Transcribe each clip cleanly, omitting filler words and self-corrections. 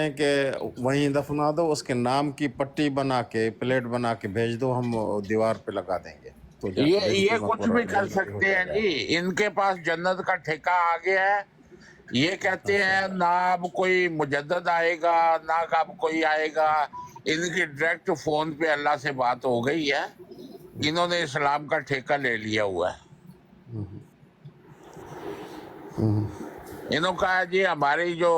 ہیں کہ وہیں دفنا دو، اس کے نام کی پٹی بنا کے پلیٹ بنا کے بھیج دو، ہم دیوار پہ لگا دیں گے تو جا کے یہ بالکل کچھ بھی کر سکتے ہیں جی، ان کے پاس جنت کا ٹھیکہ آ گیا ہے۔ یہ کہتے ہیں نہ اب کوئی مجدد آئے گا نہ اب کوئی آئے گا، ان کی ڈائریکٹ فون پہ اللہ سے بات ہو گئی ہے، انہوں نے اسلام کا ٹھیکہ لے لیا ہوا ہے۔ انہوں کہا جی ہماری جو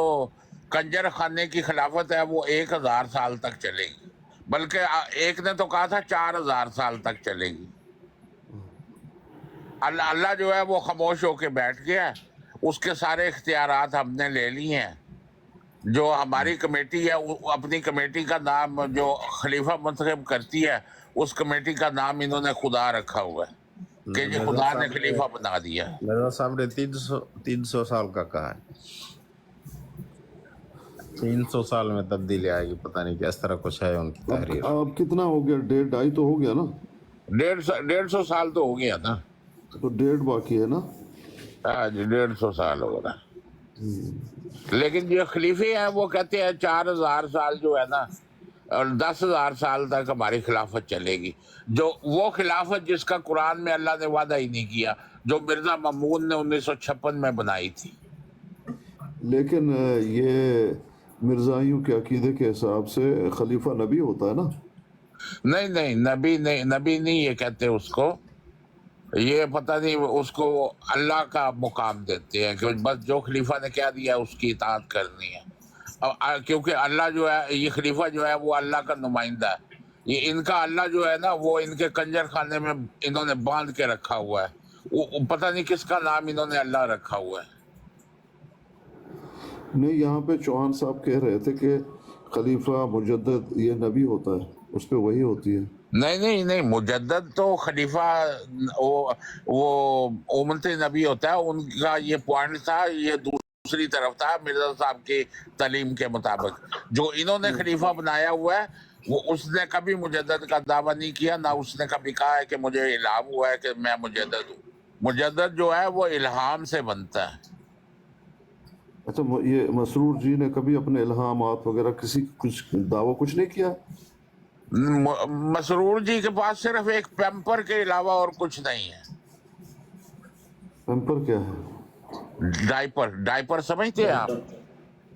کنجر خانے کی خلافت ہے وہ 1000 سال تک چلے گی، بلکہ ایک نے تو کہا تھا 4000 سال تک چلے گی۔ اللہ جو ہے وہ خاموش ہو کے بیٹھ گیا، اس کے سارے اختیارات ہم نے لے لیے ہیں۔ جو ہماری کمیٹی ہے اپنی کمیٹی کا نام جو خلیفہ منتخب کرتی ہے، اس کمیٹی کا نام انہوں نے خدا رکھا ہوا ہے کہ جی خدا نے خلیفہ بنا دیا۔ مرزا صاحب نے 300 سال کا کہا ہے، 300 سال میں تبدیلی آئے گی، پتہ نہیں کہ اس طرح کچھ ہے ان کی تحریر۔ اب کتنا ہو گیا؟ 1.5 تو ہو گیا نا؟ 150 سال تو ہو گیا نا، تو 1.5 باقی ہے نا؟ ہاں جی 150 سال ہو رہا ہے۔ لیکن جو خلیفے ہیں وہ کہتے ہیں 4000 سال جو ہے نا، اور 10,000 سال تک ہماری خلافت چلے گی، جو وہ خلافت جس کا قرآن میں اللہ نے وعدہ ہی نہیں کیا، جو مرزا مامون نے 1956 میں بنائی تھی۔ لیکن یہ مرزائیوں کے عقیدے کے حساب سے خلیفہ نبی ہوتا ہے نا؟ نہیں نبی نہیں یہ کہتے اس کو، یہ پتہ نہیں اس کو اللہ کا مقام دیتے ہیں کہ بس جو خلیفہ نے کہہ دیا اس کی اطاعت کرنی ہے، کیونکہ اللہ جو ہے یہ خلیفہ جو ہے وہ اللہ کا نمائندہ ہے، یہ ان کا اللہ جو ہے نا وہ ان کے کنجر خانے میں انہوں نے باندھ کے رکھا ہوا ہے، وہ پتہ نہیں کس کا نام انہوں نے اللہ رکھا ہوا ہے۔ نہیں، یہاں پہ چوہان صاحب کہہ رہے تھے کہ خلیفہ مجدد یہ نبی ہوتا ہے، اس پہ وہی ہوتی ہے۔ نہیں مجدد تو خلیفہ وہ امت نبی ہوتا ہے، ان کا یہ پوائنٹ تھا، یہ دوسری طرف تھا مرزا صاحب کی تعلیم کے مطابق۔ جو انہوں نے خلیفہ بنایا ہوا ہے وہ اس نے کبھی مجدد کا دعویٰ نہیں کیا، نہ اس نے کبھی کہا ہے کہ مجھے الہام ہوا ہے کہ میں مجدد ہوں۔ مجدد جو ہے وہ الہام سے بنتا ہے۔ اچھا، یہ مسرور جی نے کبھی اپنے الہامات وغیرہ کسی کچھ دعویٰ کچھ نہیں کیا؟ مسرور جی کے پاس صرف ایک پیمپر کے علاوہ اور کچھ نہیں ہے۔ پیمپر کیا ہے؟ ڈائپر سمجھتے ہیں آپ؟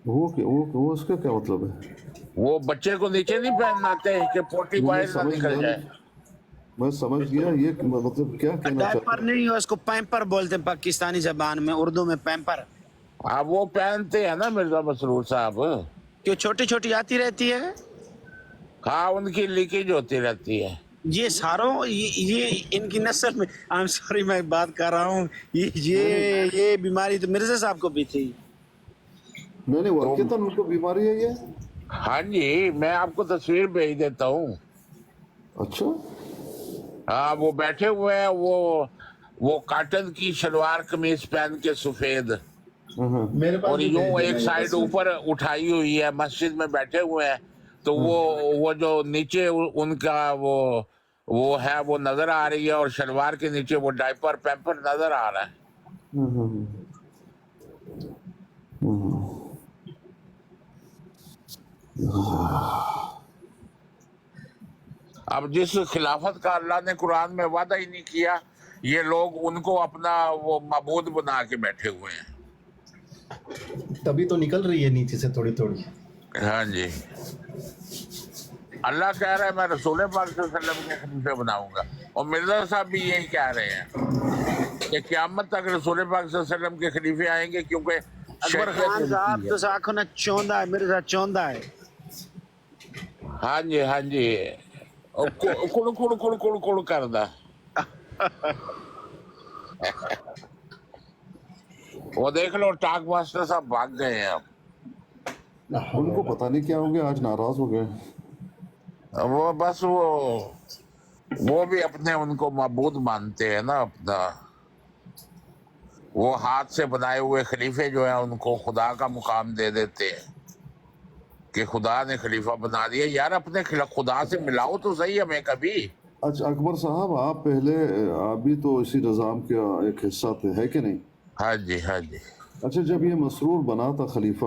وہ اس کا کیا مطلب ہے؟ وہ بچے کو نیچے نہیں پہناتے کہ پوٹی باہر نہ نکل جائے۔ میں سمجھ گیا، یہ مطلب کیا کہنا چاہتا ڈائپر نہیں، اس کو پیمپر بولتے ہیں پاکستانی زبان میں، اردو میں پیمپر۔ آپ وہ پہنتے ہیں نا مرزا مسرور صاحب، جو چھوٹی چھوٹی آتی رہتی ہے، ہاں ان کی لیکیج ہوتی رہتی ہے۔ یہ ساروں یہ ان کی نسل میں، I'm sorry میں بات کر رہا ہوں، یہ بیماری تو مرزا صاحب کو بھی تھی۔ نہیں واقعتاً ان کو بیماری ہے یہ؟ ہاں جی میں آپ کو تصویر بھیج دیتا ہوں۔ اچھا، ہاں وہ بیٹھے ہوئے ہیں، وہ کاٹن کی شلوار قمیض پہن کے سفید، اور یوں ایک سائیڈ اوپر اٹھائی ہوئی ہے، مسجد میں بیٹھے ہوئے ہیں، تو وہ جو نیچے ان کا وہ ہے وہ نظر آ رہی ہے، اور شلوار کے نیچے وہ ڈائپر پیمپر نظر آ رہا ہے۔ اب جس خلافت کا اللہ نے قرآن میں وعدہ ہی نہیں کیا، یہ لوگ ان کو اپنا وہ معبود بنا کے بیٹھے ہوئے ہیں۔ تبھی تو نکل رہی ہے نیچے سے تھوڑی تھوڑی۔ ہاں جی، اللہ کہہ رہا ہے میں رسول پاک صلی اللہ علیہ وسلم کے خلیفے بناؤں گا، اور مرزا صاحب بھی یہی کہہ رہے ہیں کہ قیامت تک رسول پاک صلی اللہ علیہ وسلم کے خلیفے آئیں گے، کیونکہ اکبر خان صاحب تو آنکھوں نے چوندا ہے، مرزا چوندا ہے۔ ہاں جی کڑ کردا، وہ دیکھ لو ٹاک ماسٹر صاحب بھاگ گئے ہیں۔ اب ان کو پتہ نہیں کیا ہو گیا، آج ناراض ہو گئے۔ وہ بس وہ بھی اپنے ان کو معبود مانتے ہیں نا اپنا، وہ ہاتھ سے بنائے ہوئے خلیفے جو ہیں ان کو خدا کا مقام دے دیتے ہیں کہ خدا نے خلیفہ بنا دیا۔ یار اپنے خدا سے ملاؤ تو صحیح ہمیں کبھی۔ اچھا اکبر صاحب، آپ بھی تو اسی نظام کا ایک حصہ تھے، ہے کہ نہیں؟ ہاں جی اچھا، جب یہ مسرور بنا تھا خلیفہ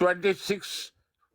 26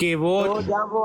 کہ وہ تو جب وہ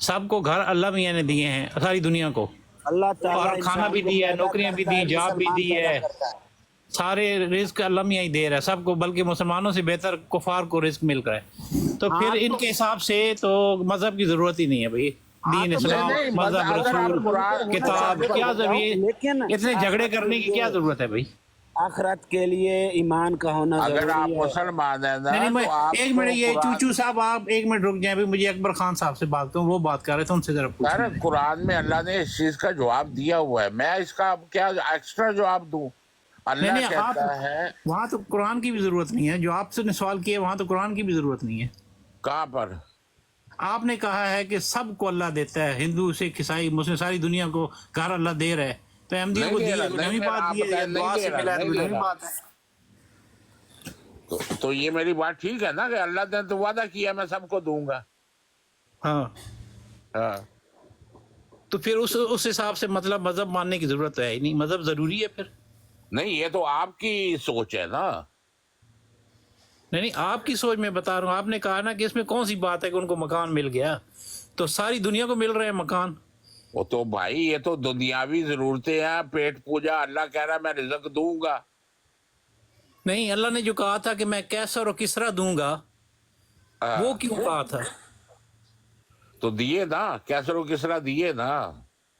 سب کو گھر اللہ میاں نے دیے ہیں ساری دنیا کو، اللہ تعالیٰ اور کھانا انسان بھی کو دیا ہے، پیدا نوکریاں بھی کرتا دی، ہے، جاب بھی مسلمان دی پیدا ہے، کرتا ہے۔ سارے رزق اللہ میاں ہی دے رہا ہے سب کو، بلکہ مسلمانوں سے بہتر کفار کو رزق مل رہا ہے۔ تو پھر ان کے حساب سے تو مذہب کی ضرورت ہی نہیں ہے بھائی، دین اسلام، نہیں، مذہب، اگر آپ رسول، قرآن کتاب، کیا ضروری لیکن اتنے جھگڑے کرنے کی کیا ضرورت ہے بھائی؟ آخرت کے لیے ایمان کا ہونا اگر آپ ضروری ہے۔ مسلمان ہیں نا نہیں تو آپ ایک کو منٹ، یہ قرآن، چوچو صاحب آپ ایک منٹ رک جائیں، مجھے اکبر خان صاحب سے بات کروں، وہ بات کر رہے تھے، ان سے ذرا پوچھیں۔ سر قرآن میں اللہ نے اس چیز کا جواب دیا ہوا ہے، میں اس کا اب کیا ایکسٹرا جواب دوں؟ نہیں اللہ نہیں، آپ کہتا ہے وہاں تو قرآن کی بھی ضرورت نہیں ہے، جو آپ سے نے سوال کیا وہاں تو قرآن کی بھی ضرورت نہیں ہے۔ کہاں پر؟ آپ نے کہا ہے کہ سب کو اللہ دیتا ہے، ہندو سکھ عیسائی مسلم ساری دنیا کو گھر اللہ دے رہا ہے، تو احمدیوں کو نہیں دے دیے، رہا، کوئی نہیں نئی دے رہا، بات آپ دی ہے، بتائیں، دعا نہیں سے دے رہا، ملا ہے، نہیں کوئی دے نئی رہا۔ بات ہے۔ تو یہ میری بات ٹھیک ہے نا کہ اللہ نے تو وعدہ کیا میں سب کو دوں گا۔ ہاں ہاں، تو پھر اس حساب سے مطلب مذہب ماننے کی ضرورت ہے ہی نہیں، مذہب ضروری ہے پھر؟ نہیں یہ تو آپ کی سوچ ہے نا۔ نہیں نہیں، آپ کی سوچ میں بتا رہا ہوں، آپ نے کہا نا کہ اس میں کون سی بات ہے کہ ان کو مکان مل گیا، تو ساری دنیا کو مل رہے ہیں مکان۔ وہ تو بھائی یہ تو دنیاوی ضرورتیں ہیں، پیٹ پوجا، اللہ کہہ رہا ہے میں رزق دوں گا۔ نہیں، اللہ نے جو کہا تھا کہ میں کیسر اور کسرا دوں گا، وہ کیوں کہا تھا؟ تو دیے نا، کیسر و کسرا دیے نا۔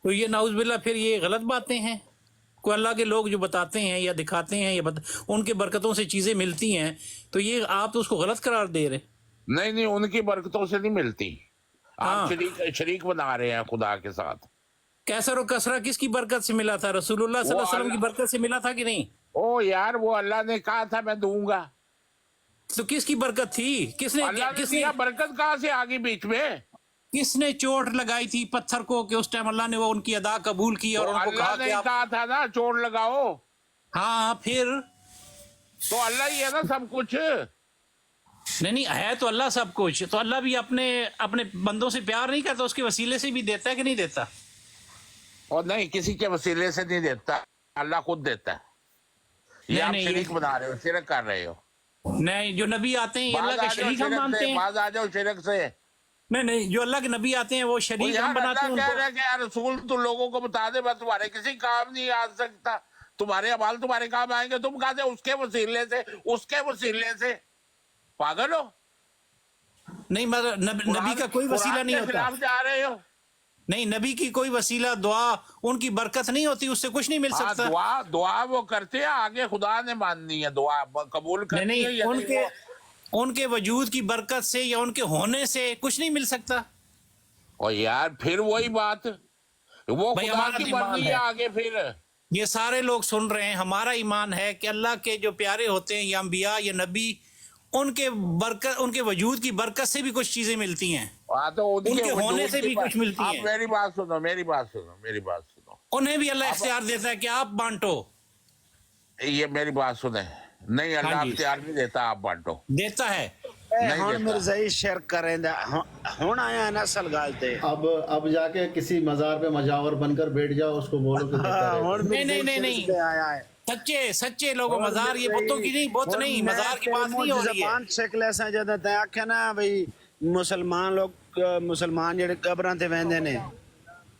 تو یہ نعوذ باللہ پھر یہ غلط باتیں ہیں؟ کوئی اللہ کے لوگ جو بتاتے ہیں یا دکھاتے ہیں یا ان کے برکتوں سے چیزیں ملتی ہیں، تو یہ آپ تو اس کو غلط قرار دے رہے۔ نہیں نہیں، ان کی برکتوں سے نہیں ملتی، ہاں، آپ شریک بنا رہے ہیں خدا کے ساتھ۔ کیسر و کسرا کس کی برکت سے ملا تھا؟ رسول اللہ صلی اللہ علیہ وسلم کی برکت سے ملا تھا کہ نہیں؟ او یار، وہ اللہ نے کہا تھا میں دوں گا، تو کس کی برکت تھی؟ اللہ نے دیا، برکت کہاں سے آگی بیچ میں؟ کس نے چوٹ لگائی تھی پتھر کو کہ اس ٹائم اللہ نے وہ ان کی ادا قبول کی اور ان کو اللہ کہا نے کہ آپ، کہا تھا نا چوٹ لگاؤ، ہاں پھر تو اللہ ہی ہے نا سب کچھ۔ نہیں نہیں، ہے تو اللہ سب کچھ، تو اللہ بھی اپنے بندوں سے پیار نہیں کرتا، اس کے وسیلے سے بھی دیتا ہے کہ نہیں دیتا؟ اور نہیں، کسی کے وسیلے سے نہیں دیتا، اللہ خود دیتا ہے۔ یہ آپ نہیں، شریک بنا رہے ہو، شرک کر رہے ہو۔ نہیں، جو نبی آتے ہیں یہ باز اللہ آ کے جاؤ شریک ہم شرک مانتے سے، ہیں۔ باز آ جاؤ شرک سے۔ نہیں، جو اللہ کے نبی آتے ہیں وہ شریک ہم یار بناتے اللہ ہیں کہہ ان رہا ہے کہ یار رسول تو لوگوں کو بتا دے، میں تمہارے کسی کام نہیں آ سکتا، تمہارے اعمال تمہارے کام آئیں گے، تم کہاں سے اس کے وسیلے سے، اس کے وسیلے سے؟ پاگل ہو؟ نہیں، مگر نبی کا کوئی وسیلہ نہیں قرآن کے ہوتا۔ خلاف جا رہے ہو۔ نہیں، نبی کی کوئی وسیلہ، دعا، ان کی برکت نہیں ہوتی، اس سے کچھ نہیں مل ہاں، سکتا۔ دعا وہ کرتے ہیں، آگے خدا نے ماننی ہے، دعا قبول کرنی ہے نہیں، یا نہیں۔ ان کے وجود کی برکت سے یا ان کے ہونے سے کچھ نہیں مل سکتا۔ اور یار پھر وہی بات، وہ بھائی خدا ہمارا کی ایمان مرضی ہے، ہے آگے پھر۔ یہ سارے لوگ سن رہے ہیں، ہمارا ایمان ہے کہ اللہ کے جو پیارے ہوتے ہیں یا انبیاء یا نبی، ان کے وجود کی برکت سے بھی کچھ چیزیں ملتی ہیں، ہاں تو ان کے وجود ہونے سے کی بھی کچھ ملتی آپ ہیں، میری بات سنو، میری بات سنو، انہیں بھی اللہ اختیار دیتا ہے کہ آپ بانٹو۔ یہ میری بات سنیں، نہیں اللہ ہاں جی، اختیار نہیں دیتا، آپ بانٹو۔ دیتا ہے۔ نہیں ہن دیتا۔ مرزائی شرک کریں دا ہن آیا نسل گالتے اب جا کے کسی مزار پہ مجاور بن کر بیٹھ جاؤ، اس کو بولو کہ دیتا رہے۔ نہیں، آیا ہے سچے لوگوں، مزار یہ بتوں کی نہیں، بت نہیں، مزار کی بات نہیں ہو رہی ہے۔ زبان شکل ایسا جدہ تے آکھے نا بھئی مسلمان جڑے قبراں تے ویندے نے،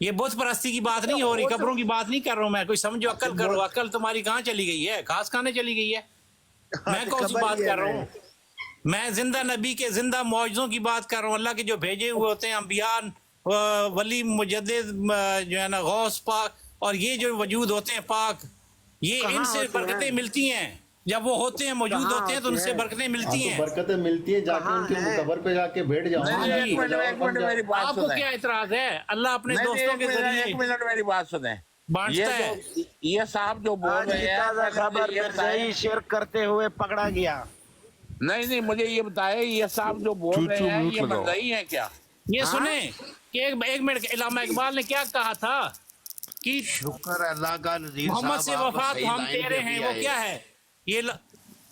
یہ بت پرستی کی بات نہیں ہو رہی، قبروں کی بات نہیں کر رہا ہوں میں، کوئی سمجھو، عقل کرو، عقل تمہاری کہاں چلی گئی ہے؟ گھاس کھانے چلی گئی ہے؟ میں کون سی بات کر رہا ہوں؟ میں زندہ نبی کے زندہ معجزوں کی بات کر رہا ہوں، اللہ کے جو بھیجے ہوئے ہوتے ہیں انبیاء، ولی، مجدد، جو ہے نا غوث پاک، اور یہ جو وجود ہوتے ہیں پاک، یہ ان سے برکتیں ملتی ہیں، جب وہ ہوتے ہیں، موجود ہوتے ہیں، تو ان سے برکتیں ملتی تو ہیں۔ برکتیں ملتی ہیں، جا کے ان کے قبر پہ جا کے بیٹھ جاؤ۔ نہیں، ایک منٹ میری بات آپ کو سنیں، کیا اعتراض ہے؟ اللہ اپنے نہیں، دوستوں کے ایک ذریعے منٹ میری بات سنیں، بانٹتا ہے۔ یہ صاحب جو بول آج رہے کی ہیں، تازہ خبر یہ بتائیں، مرزائی شرک کرتے ہوئے پکڑا گیا۔ نہیں مجھے یہ بتائیں، یہ صاحب جو بول رہے ہیں یہ مرزائی ہیں کیا؟ یہ سنیں کہ ایک منٹ، علامہ اقبال نے کیا کہا تھا کہ شکر اللہ کا نذیر محمد سے صاحب آپ وفا صحیح تو ہم لائن تیرے پہ ہیں، بھی وہ آئے۔ کیا ہے؟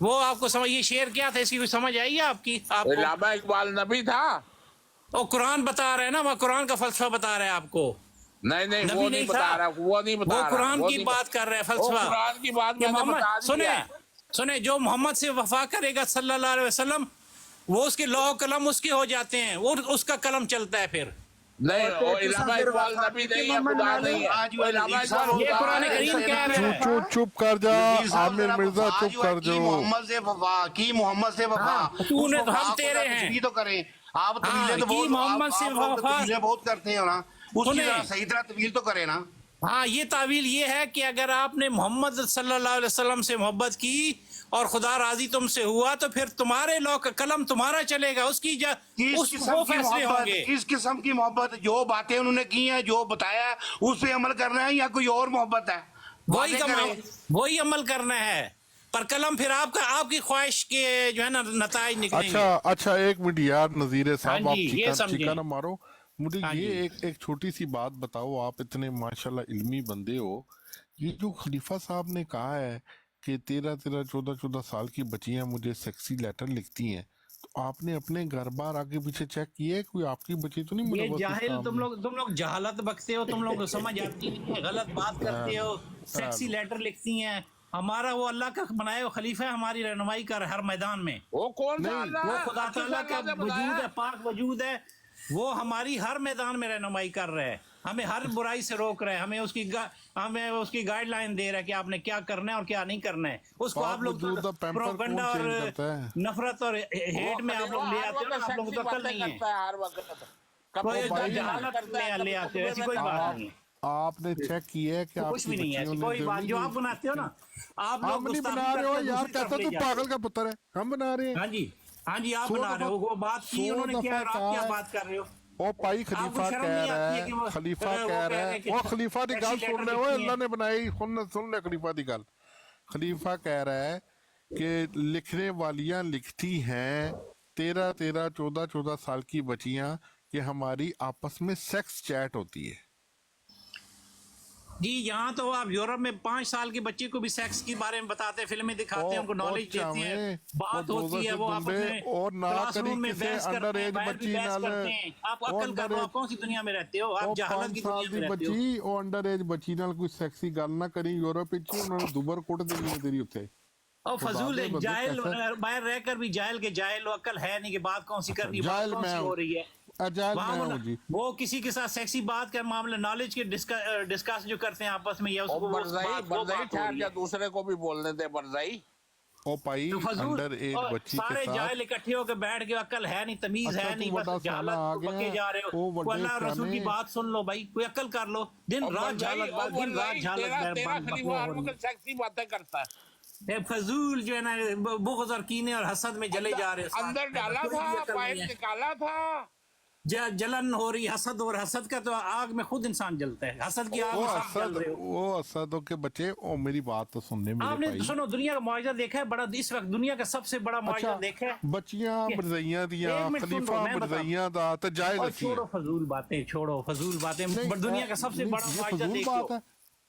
وہ آپ کو سمجھ، یہ شعر کیا تھا، اس کی کوئی سمجھ آئی ہے آپ کو؟ علامہ اقبال نبی تھا؟ وہ قرآن بتا رہے ہیں نا، وہ قرآن کا فلسفہ بتا رہے ہیں آپ کو۔ نہیں نبی وہ نہیں تھا، بتا رہا، وہ نہیں بتا وہ رہا، قرآن وہ کی نہیں بات کر رہے ہیں، وہ فلسفہ قرآن کی بات کہ میں نے بتا محمد، دیا۔ سنیں، سنیں جو محمد سے وفا کرے گا صلی اللہ علیہ وسلم وہ اس کے لوح قلم اس کے ہو جاتے ہیں، وہ اس کا قلم چلتا ہے پھر. نہیں وہ علامہ اقبال نبی نہیں ہے، خدا نہیں ہے. آج وہ علامہ اقبال یہ قرآن کریم کہہ رہا ہے. چپ کر جا عامر مرزا، چپ کر کی جاؤ. محمد سے وفا کی، محمد سے وفا. تو نے اس تو ہم وفا کو تیرے ہیں. تشریح تو کریں آپ. طویلیں تو کی بہت محمد سے آپ لوگ تو وفا. طویلیں بہت کرتے ہیں نا، اس کی سنیں. ذرا صحیح طرح طویل تو کریں نا. ہاں یہ تعویل یہ ہے کہ اگر آپ نے محمد صلی اللہ علیہ وسلم سے محبت کی اور خدا راضی تم سے ہوا تو پھر تمہارے لوح کا قلم تمہارا چلے گا، اس کی کس اس قسم وہ کی فیصلے ہوں محبت، گے. کس قسم کی محبت؟ جو باتیں انہوں نے کی ہیں، جو بتایا ہے اس پہ عمل کرنا ہے یا کوئی اور محبت ہے؟ وہی عمل کرنا ہے، پر قلم پھر آپ کا، آپ کی خواہش کے جو ہے نا نتائج نکلیں گے. اچھا ایک منٹ یار نذیر صاحب، ہاں آپ جی، یہ سمجھیں. چیکا نہ مارو. مجھے ہاں یہ جی. ایک چھوٹی سی بات بتاؤ، آپ اتنے ماشاءاللہ علمی بندے ہو. یہ جو خلیفہ صاحب نے کہا ہے کہ 13 سال کی بچیاں مجھے سیکسی لیٹر لکھتی ہیں، تو آپ نے اپنے گھر بار آگے پیچھے چیک کیا ہے کوئی آپ کی بچی تو نہیں یہ ملوث اس جاہل کام تم میں؟ لوگ جہالت بکتے ہو، تم لوگ کو سمجھ آتی نہیں ہے، غلط بات کرتے ہو. سیکسی لیٹر لکھتی ہیں. ہمارا وہ اللہ کا بنایا ہوا خلیفہ ہے، ہماری رہنمائی کر ہر میدان میں. وہ کون سا اللہ وہ ہے؟ خدا تعالیٰ کا اللہ نے وجود بتایا. ہے، پاک وجود ہے. وہ ہماری ہر میدان میں رہنمائی کر رہا ہے، ہمیں ہر برائی سے روک رہا ہے، ہمیں اس کی گائیڈ لائن دے رہا ہے کہ آپ نے کیا کرنا ہے اور کیا نہیں کرنا ہے. اس کو آپ لوگ پروپیگنڈا اور نفرت اور ہیٹ میں آپ لوگ لے آتے ہو نا. آپ لوگوں کو عقل نہیں ہے، ہر وقت کوئی جہالت میں لے آتے ہو. ایسی کوئی بات نہیں ہے، آپ نے چیک کیا ہے کہ آپ کچھ کی بھی نہیں ہے بچیوں ایسی نے کوئی بات جو آپ بناتے ہو نا. آپ ہم لوگ نہیں گستاخی بنا رہے ہو کرتے ہو، یار، دوسری طرف کہتا لے تو جاتے ہو. پاگل کا پتر ہے، ہم بنا رہے ہیں. ہاں جی آپ 100 بنا رہے ہو. وہ بات کی انہوں نے کیا، 100 آپ کیا دفعہ بات کر رہے ہو؟ او پائی آپ کو خلیفہ شرم کہہ نہیں رہا آتی ہے، کہ وہ خلیفہ وہ کہہ کہہ رہا رہے ہے. ہیں کہ او خلیفہ دی گل ٹیکسی سن لیٹر لے، وہ لکھتی ہیں. اللہ نے بنائی، سن لے خلیفہ دی گل. خلیفہ کہہ رہا ہے کہ لکھنے والیاں لکھتی ہیں 13 سال کی بچیاں کہ ہماری آپس میں سیکس چیٹ ہوتی ہے. جی یہاں تو آپ یورپ میں 5 سال کے بچے کو بھی سیکس کے بارے میں بتاتے ہیں، فلمیں دکھاتے ہیں، ان کو نالج دیتے ہیں، بات ہوتی ہے، وہ آپس میں اور نہ کلاس کری روم میں کسے بحث انڈر کرتے ہیں، ایج باہر بھی بچی بحث نال، کرتے ہیں. آپ او عقل کر لو، آپ کون سی دنیا میں رہتے ہو؟ او آپ جہالت 5 کی سال دنیا دی میں رہتے ہو. بچی او انڈر ایج بچی نال کوئی سیکسی گل نہ کری. یورپ وچ انہوں نے دوبر کٹ دینی ہے تیری اتھے. اور فضول خدا دے بندے جاہل کیسا باہر رہ کر بھی جاہل کے جاہل ہو، عقل ہے نہیں کہ بات کون سی کرنی ہے، بات جاہل کون میں سی ہوں، ہو رہی ہے. اجائل وہاں میں ہوں جی. وہ کسی کے ساتھ سیکسی بات کا معاملہ، نالج کے ڈسکس جو کرتے ہیں آپس میں، یا اس کو برزائی وہ بات ہو ٹھہر رہی جا، ہے. دوسرے کو بھی بولنے دے برزائی. او پائی تو فضول انڈر ایج اور بچی کے سارے ساتھ. جاہل اکٹھے ہو کے بیٹھ کے، عقل ہے نہیں، تمیز اچھا ہے تو نہیں، بڑا بس سیانا آ جہالت گیا بکے جا رہے او ہو. بڑے اللہ اور رسول کی سیانے. بات سن لو بھائی، کوئی عقل کر لو. دن رات جہالت دن رات جہالت تیرا خلیفہ ہر ہو رہی وقت سیکسی باتیں کرتا ہے. ہے. فضول جو ہے نا بغض اور کینے اور حسد میں جلے جا رہے ہیں. اندر ڈالا کوئی تھا، عقل نہیں پائپ ہے. نکالا تھا. جلن ہو رہی حسد، اور حسد کا تو آگ میں خود انسان جلتا ہے. حسد کی آگ میں سب جل رہے ہو. وہ اسدوں کے بچے، او میری بات تو سننے آپ میرے نے بھائی. سنو دنیا کا معاوضہ دیکھا ہے بڑا، اس وقت دنیا کا سب سے بڑا معاوضہ اچھا دیکھا ہے. بچیاں مرزائیاں دیاں، ایک منٹ سن لو، خلیفہ میں بتا مرزائیاں دا تے جائز اور اسی چھوڑو ہیں. فضول باتیں، چھوڑو فضول باتیں. دنیا کا سب سے بڑا یہ معاوضہ فضول دیکھ لو. بات ہے،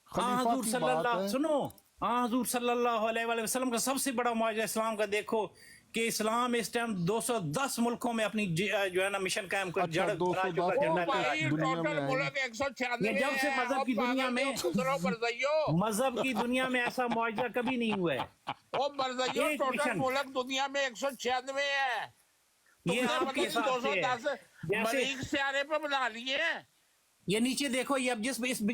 ہاں خلیفہ حضور کی صلی بات اللہ ہے. سنو، ہاں حضور صلی اللہ علیہ وآلہ وسلم کا سب سے بڑا معاوضہ اسلام کا دیکھو کہ اسلام اس ٹائم 210 ملکوں میں اپنی جو ہے نا مشن قائم کر اچھا، جڑ بنا چکا ہے. 210 جھنڈا ملکوں لہرا بھائی چکا ہے. دنیا میں ٹوٹل آئے ملک 196 یہ جب سے ہے. مذہب کی دنیا میں، مذہب کی دنیا میں ایسا معاوضہ کبھی نہیں ہوا ہے. وہ مرزائیوں ایک ٹوٹل مشن، ملک دنیا میں 196 ہے. تم یہ نے آپ کے مطلب حساب سے ہے. 210 جیسے مریخ سیارے پہ بنا لیے. یہ نیچے دیکھو، یہ اب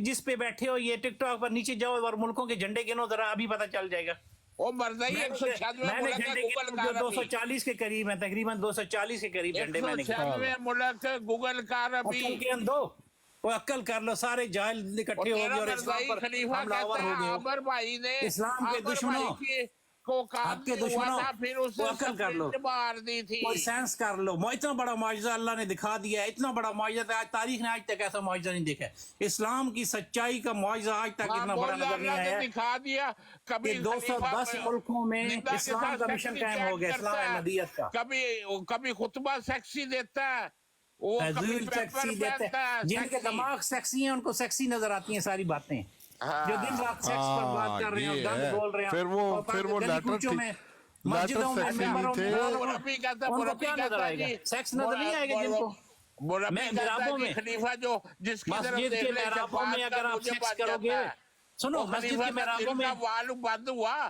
جس پہ بیٹھے ہو، یہ ٹک ٹاک پر نیچے جاؤ اور ملکوں کے جھنڈے گنو ذرا، ابھی پتہ چل جائے گا. وہ مرزائی 196 میں نے ملک ہے. جھنڈے گوگل گنے کار جو ابھی 240 کے قریب ہیں، تقریباً 240 کے قریب جھنڈے میں نے گنے. 196 ملک گوگل کار ابھی. عقل کے اندو، وہ عقل کر لو، سارے جاہل اکٹھے ہو گئے اور اسلام مرزائی پر خلیفہ حملہ آور کہتا ہو گئے ہے ہو. عامر بھائی نے، اسلام کے عامر دشمنوں، بھائی کی کو کام آپ کے نہیں ہوا دشمنوں، تھا، پھر اس وہ نے عقل کر لو، سپرنٹ مار دی تھی. کوئی سائنس کر لو. اتنا بڑا معجزہ اللہ نے دکھا دیا ہے، اتنا بڑا معجزہ تھا، آج تاریخ نے آج تک ایسا معجزہ نہیں دیکھا ہے. اسلام کی سچائی کا معجزہ آج تک اتنا بڑا نظر نہیں اللہ آیا نے ہے دکھا دیا. کبھی کہ 210 ملکوں میں زندہ کے اسلام ساتھ کا مشن سیکسی قائم ہو گیا، چیٹ اسلام کرتا ہے. احمدیت کا. کبھی خطبہ سیکسی دیتا ہے، وہ کبھی فضول پیپر سیکسی دیتے پہنتا ہیں. ہے جن کے سیکسی. دماغ سیکسی ہیں ان کو سیکسی نظر آتی ہیں ساری باتیں، جو دن رات سیکس پر بات کر رہے ہیں اور یہ گند ہے. بول رہے ہیں. پھر وہ گلی لیٹر کوچوں میں، لیٹر مسجدوں میں، سیکسی ممبروں نہیں میں، تھے. مربی کہتا ان کو کیا نظر آئے گا؟ سیکس نظر نہیں آئے گا جن کو. مربی کہتا محرابوں ہے میں، جی خلیفہ جو جس کی طرف مسجد دیکھ کے لے محرابوں میں شفاعت اگر کا آپ مجھے سیکس بن کرو گے، جاتا ہے. سنو وہ مسجد خلیفہ کے کا محرابوں دل میں، کا وال بند ہوا،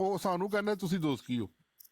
ਉਹ ਸਾਨੂੰ ਕਹਿੰਦੇ ਤੁਸੀਂ ਦੋਸਤ ਕੀ ਹੋ।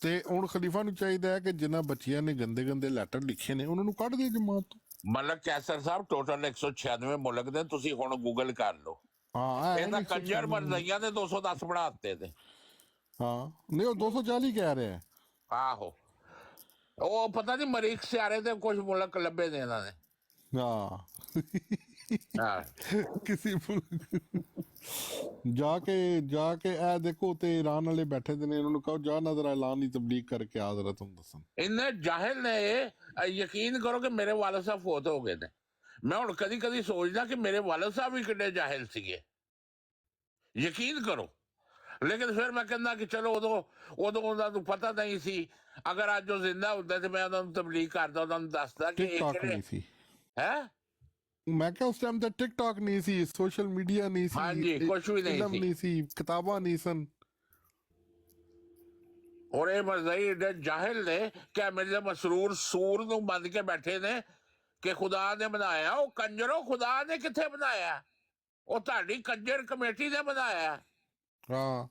ਤੇ ਹੁਣ ਖਲੀਫਾ ਨੂੰ ਚਾਹੀਦਾ ਹੈ ਕਿ ਜਿਨ੍ਹਾਂ ਬੱਚਿਆਂ ਨੇ ਗੰਦੇ ਗੰਦੇ ਲੈਟਰ ਲਿਖੇ ਨੇ ਉਹਨਾਂ ਨੂੰ ਕੱਢ ਦੇ ਜਮਾਤ ਤੋਂ। ਮਲਕ ਕੈਸਰ ਸਾਹਿਬ ਟੋਟਲ 196 ਮੁਲਕ ਦੇ, ਤੁਸੀਂ ਹੁਣ ਗੂਗਲ ਕਰ ਲਓ। ਹਾਂ ਇਹ ਤਾਂ ਕੰਜਰ ਮਰਜ਼ਈਆਂ ਦੇ 210 ਬਣਾ ਦਿੱਤੇ ਤੇ। ਹਾਂ ਨਹੀਂ ਉਹ 240 ਕਹਿ ਰਿਹਾ ਹੈ। ਆਹੋ, ਉਹ ਪਤਾ ਨਹੀਂ ਮਰੀਖ ਸਿਆਰੇ ਤੇ ਕੁਝ ਮੁਲਕ ਲੱਭੇ ਨੇ ਇਹਨਾਂ ਨੇ। ਹਾਂ ਹਾਂ ਕਿਸੇ ਜਾ ਕੇ ਇਹ ਦੇਖੋ ਤੇ ਈਰਾਨ ਵਾਲੇ ਬੈਠੇ ਦੇ ਨੇ, ਇਹਨਾਂ ਨੂੰ ਕਹੋ ਜਾ ਨਜ਼ਰ ਐਲਾਨ ਦੀ ਤਬਲੀਗ ਕਰਕੇ ਆ ਜ਼ਰਾ ਤੁਹਾਨੂੰ ਦੱਸਣ। ਇੰਨੇ ਜਾਹਿਲ ਨੇ, ਯਕੀਨ ਕਰੋ ਕਿ ਮੇਰੇ ਵਾਲਦ ਸਾਹਿਬ ਫੌਤ ਹੋ ਗਏ ਨੇ। ਮੈਂ ਹੁਣ ਕਦੀ ਕਦੀ ਸੋਚਦਾ ਕਿ ਮੇਰੇ ਵਾਲਦ ਸਾਹਿਬ ਵੀ ਕਿੰਨੇ ਜਾਹਿਲ ਸੀਗੇ, ਯਕੀਨ ਕਰੋ। ਲੇਕਿਨ ਫਿਰ ਮੈਂ ਕਹਿੰਦਾ ਕਿ ਚਲੋ ਉਦੋਂ ਉਹਨਾਂ ਨੂੰ ਪਤਾ ਨਹੀਂ ਸੀ। ਅਗਰ ਅੱਜ ਉਹ ਜ਼ਿੰਦਾ ਹੁੰਦੇ ਤੇ ਮੈਂ ਉਹਨਾਂ ਨੂੰ ਤਬਲੀਗ ਕਰਦਾ, ਉਹਨਾਂ ਨੂੰ ਦੱਸਦਾ ਕਿ ਇਹ ਟਿਕਟੌਕ ਨਹੀਂ ਸੀ, ਹੈ। ਮੈਂ ਕਿਹਾ ਉਸ ਟਾਈਮ ਤੇ ਟਿਕਟੌਕ ਨਹੀਂ ਸੀ, ਸੋਸ਼ਲ ਮੀਡੀਆ ਨਹੀਂ ਸੀ, ਹਾਂਜੀ, ਕੁਛ ਵੀ ਨਹੀਂ ਇਲਮ ਸੀ। ਨਹੀਂ ਸੀ, ਕਿਤਾਬਾਂ ਨਹੀਂ ਸਨ। ਔਰ ਇਹ ਮਰਜ਼ਈ ਏਡੇ ਜਾਹਿਲ ਨੇ ਕਿ ਮੇਰੇ ਮਸਰੂਰ ਸੂਰ ਨੂੰ ਬੰਦ ਕੇ ਬੈਠੇ ਨੇ ਕਿ ਖੁਦਾ ਨੇ ਬਣਾਇਆ। ਉਹ ਕੰਜਰੋ, ਖੁਦਾ ਨੇ ਕਿੱਥੇ ਬਣਾਇਆ? ਉਹ ਤੁਹਾਡੀ ਕੰਜਰ ਕਮੇਟੀ ਨੇ ਬਣਾਇਆ। ਹਾਂ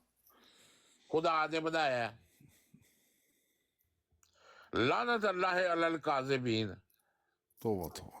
ਖੁਦਾ ਨੇ ਬਣਾਇਆ। ਲਾਨਤ ਅੱਲਾਹ ਅਲਲ ਕਾਜ਼ਿਬੀਨ। ਤੋਬਾ ਤੋਬਾ।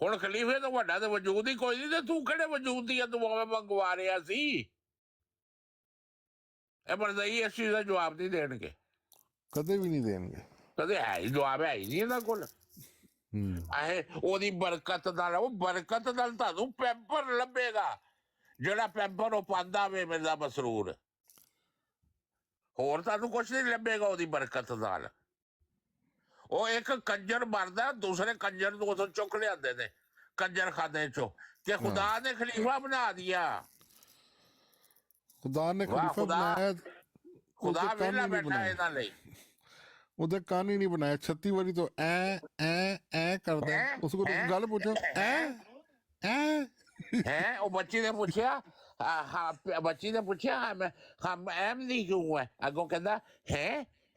ਹੁਣ ਖਲੀਫੇ ਤੋਂ ਵੱਡਾ ਤੇ ਵਜੂਦ ਹੀ ਕੋਈ ਨਹੀਂ, ਤੇ ਤੂੰ ਕਿਹੜੇ ਵਜੂਦ ਦੀਆਂ ਦੁਆਵਾਂ ਮੰਗਵਾ ਰਿਹਾ ਸੀ? ਇਹ ਮਰਜ਼ਈ ਇਸ ਚੀਜ਼ ਦਾ ਜਵਾਬ ਨਹੀਂ ਦੇਣਗੇ, ਕਦੇ ਵੀ ਨਹੀਂ ਦੇਣਗੇ। ਕਦੇ ਹੈ ਹੀ ਜਵਾਬ ਹੈ ਹੀ ਨਹੀਂ ਇਹਨਾਂ ਕੋਲ। ਇਹ ਉਹਦੀ ਬਰਕਤ ਨਾਲ, ਉਹ ਬਰਕਤ ਨਾਲ ਤੁਹਾਨੂੰ ਪੈਂਪਰ ਲੱਭੇਗਾ, ਜਿਹੜਾ ਪੈਂਪਰ ਉਹ ਪਾਉਂਦਾ ਵੇ ਮਿਰਜ਼ਾ ਮਸਰੂਰ। ਹੋਰ ਤੁਹਾਨੂੰ ਕੁਛ ਨਹੀਂ ਲੱਭੇਗਾ ਉਹਦੀ ਬਰਕਤ ਨਾਲ। ਉਹ ਇੱਕ ਕੰਜਰ ਮਰਦਾ, ਦੂਸਰੇ ਕੰਜਰ ਨੂੰ ਉਥੋਂ ਚੁੱਕ ਲਿਆਂਦੇ ਨੇ ਕੰਜਰ ਖਾਨੇ ਚੋਂ ਕਿ ਖੁਦਾ ਨੇ ਖਲੀਫਾ ਬਣਾ ਦਿਆ। ਖੁਦਾ ਨੇ ਖਲੀਫਾ ਬਣਾਇਆ, ਖੁਦਾ ਵੇਲਾ ਬੈਠਾ ਇਹਨਾਂ ਲਈ। ਉਹਦੇ ਕੰਨ ਹੀ ਨਹੀਂ ਬਣਾਇਆ। 36 ਵਾਰੀ ਤੋਂ ਐ ਕਰਦਾ। ਉਸ ਕੋਲ ਗੱਲ ਪੁੱਛੋ, ਹੈ ਉਹ ਬੱਚੀ ਨੇ ਪੁੱਛਿਆ, ਬੱਚੀ ਨੇ ਪੁੱਛਿਆ ਹਮ ਐਮ ਨਹੀਂ ਕਿਉਂ ਹੈ? ਅੱਗੋਂ ਕਹਿੰਦਾ ਹੈ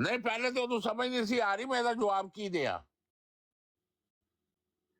ਨਹੀਂ ਪਹਿਲੇ ਤੇ ਉਹਨੂੰ ਸਮਝ ਨਹੀਂ ਸੀ ਆ ਰਹੀ ਮੈਂ ਇਹਦਾ ਜਵਾਬ ਕੀ ਦਿਆਂ।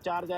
4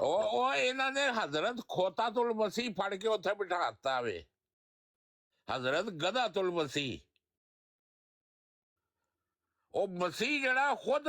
ਉਹ ਇਹਨਾਂ ਨੇ ਹਜ਼ਰਤ ਖੋਤਾਤੁਲ ਮਸੀਹ ਫੜ ਕੇ ਉੱਥੇ ਬਿਠਾਤਾ ਵੇ, ਹਜ਼ਰਤ ਗਦਾਤੁਲ ਮਸੀਹ। ਉਹ ਮਸੀਹ ਜਿਹੜਾ ਖੁਦ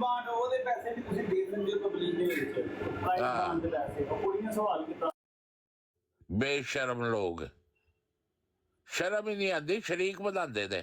ਬਾਂਡ ਉਹਦੇ ਪੈਸੇ ਵੀ ਤੁਸੀਂ ਦੇ ਦਿੰਦੇ ਹੋ ਪਬਲਿਕ ਦੇ ਵਿੱਚ, ਪ੍ਰਾਈਸ ਬਾਂਡ ਦੇ ਪੈਸੇ। ਉਹ ਕੁੜੀ ਨੇ ਸਵਾਲ ਕੀਤਾ। ਬੇਸ਼ਰਮ ਲੋਗ, ਸ਼ਰਮ ਹੀ ਨਹੀਂ ਆਉਂਦੀ, ਸ਼ਰੀਕ ਬਣਾਉਂਦੇ ਨੇ।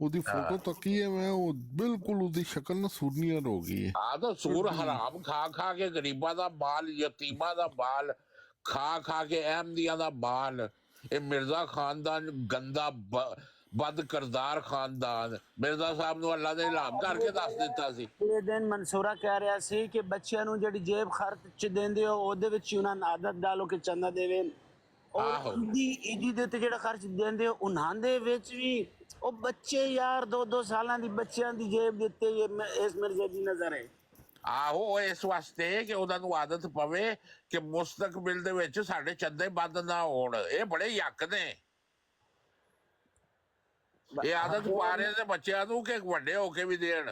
ਉਹਦੀ ਫੋਟੋ ਤੱਕੀ ਹੈ ਮੈਂ, ਉਹ ਬਿਲਕੁਲ ਉਹਦੀ ਸ਼ਕਲ ਨਾ ਸੁਰਨੀਅਰ ਹੋ ਗਈ ਹੈ। ਆ ਤਾਂ ਸੂਰ ਹਰਾਮ ਖਾ ਖਾ ਕੇ ਗਰੀਬਾਂ ਦਾ ਮਾਲ, ਯਤੀਮਾਂ ਦਾ ਮਾਲ ਖਾ ਖਾ ਕੇ, ਅਹਿਮਦੀਆਂ ਦਾ ਮਾਲ। ਇਹ ਮਿਰਜ਼ਾ ਖਾਨਦਾਨ ਗੰਦਾ ਬਦ ਕਰਦਾਰ ਖਾਨਦਾਨ। ਮਿਰਜ਼ਾ ਸਾਹਿਬ ਨੂੰ ਅੱਲਾ ਨੇ ਇਲਾਮ ਕਰਕੇ ਦੱਸ ਦਿੱਤਾ ਸੀ। ਇਹ ਦਿਨ ਮਨਸੂਰਾ ਕਹਿ ਰਿਹਾ ਸੀ ਕਿ ਬੱਚਿਆਂ ਨੂੰ ਜਿਹੜੀ ਜੇਬ ਖਰਚ ਦਿੰਦੇ ਹੋ ਉਹਦੇ ਵਿੱਚ ਉਹਨਾਂ ਨੂੰ ਆਦਤ ਡਾਲੋ ਕਿ ਚੰਦਾ ਦੇਵੇ, ਔਰ ਈਦੀ ਦੇ ਉੱਤੇ ਜਿਹੜਾ ਖਰਚ ਦਿੰਦੇ ਹੋ ਉਹਨਾਂ ਦੇ ਵਿੱਚ ਵੀ ਉਹ ਬੱਚੇ ਯਾਰ 2-2 ਸਾਲਾਂ ਦੀ ਬੱਚਿਆਂ ਦੀ ਜੇਬ ਦਿੱਤੇ ਇਸ ਮਿਰਜ਼ੇ ਦੀ ਨਜ਼ਰ ਹੈ। ਆਹੋ ਇਸ ਵਾਸਤੇ ਕਿ ਉਹਨਾਂ ਨੂੰ ਆਦਤ ਪਵੇ ਕਿ ਮੁਸਤਕਬਲ ਦੇ ਵਿੱਚ ਸਾਡੇ ਚੰਦੇ ਬੰਦ ਨਾ ਹੋਣ। ਇਹ ਬੜੇ ਯੱਕ ਨੇ, ਇਹ ਆਦਤ ਪਾ ਰਹੇ ਨੇ ਬੱਚਿਆਂ ਨੂੰ ਕਿ ਵੱਡੇ ਹੋ ਕੇ ਵੀ ਦੇਣ।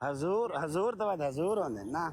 ਹਜ਼ੂਰ ਤਾਂ ਬਾਅਦ ਹਜ਼ੂਰ ਹੁੰਦੇ ਨਾ।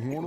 ਹੁਣ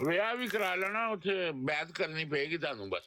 ਵਿਆਹ ਵੀ ਕਰਾ ਲੈਣਾ ਉੱਥੇ ਬੈਤ ਕਰਨੀ ਪਏਗੀ ਤੁਹਾਨੂੰ ਬਸ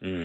ਹੂੰ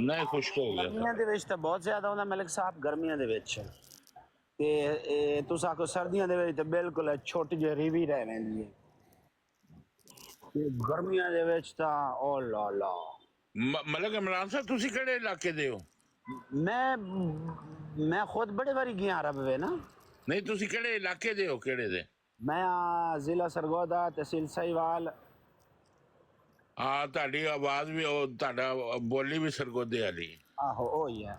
ਨਹੀਂ ਖੁਸ਼ਕ ਹੋ ਗਿਆ ਗਰਮੀਆਂ ਦੇ ਵਿੱਚ ਤਾਂ ਬਹੁਤ ਜ਼ਿਆਦਾ ਹੁੰਦਾ ਮਲਿਕ ਸਾਹਿਬ, ਗਰਮੀਆਂ ਦੇ ਵਿੱਚ ਤੇ ਇਹ ਤੁਸੀਂ ਆਖੋ ਸਰਦੀਆਂ ਦੇ ਵਿੱਚ ਤਾਂ ਬਿਲਕੁਲ ਛੋਟੀ ਜਿਹੀ ਰੀਵੀ ਰਹਿ ਰਹਿੰਦੀ ਹੈ ਤੇ ਗਰਮੀਆਂ ਦੇ ਵਿੱਚ ਤਾਂ ਓ ਲਾ ਲਾ। ਮਲਕ ਇਮਰਾਨ ਸਾਹਿਬ ਤੁਸੀਂ ਕਿਹੜੇ ਇਲਾਕੇ ਦੇ ਹੋ? ਮੈਂ ਖੁਦ ਬੜੇ ਵਾਰੀ ਗਿਆ ਅਰਬ ਵੇ ਨਾ। ਨਹੀਂ ਤੁਸੀਂ ਕਿਹੜੇ ਇਲਾਕੇ ਦੇ ਹੋ, ਕਿਹੜੇ ਦੇ? ਮੈਂ ਜ਼ਿਲ੍ਹਾ ਸਰਗੋਦਾ, ਤਹਿਸੀਲ ਸਾਹੀਵਾਲ। ਹਾਂ ਤੁਹਾਡੀ ਆਵਾਜ਼ ਵੀ ਉਹ ਤੁਹਾਡਾ ਬੋਲੀ ਵੀ ਸਰਗੋਦੇ ਵਾਲੀ ਆਹੋ ਉਹ ਹੀ ਹੈ।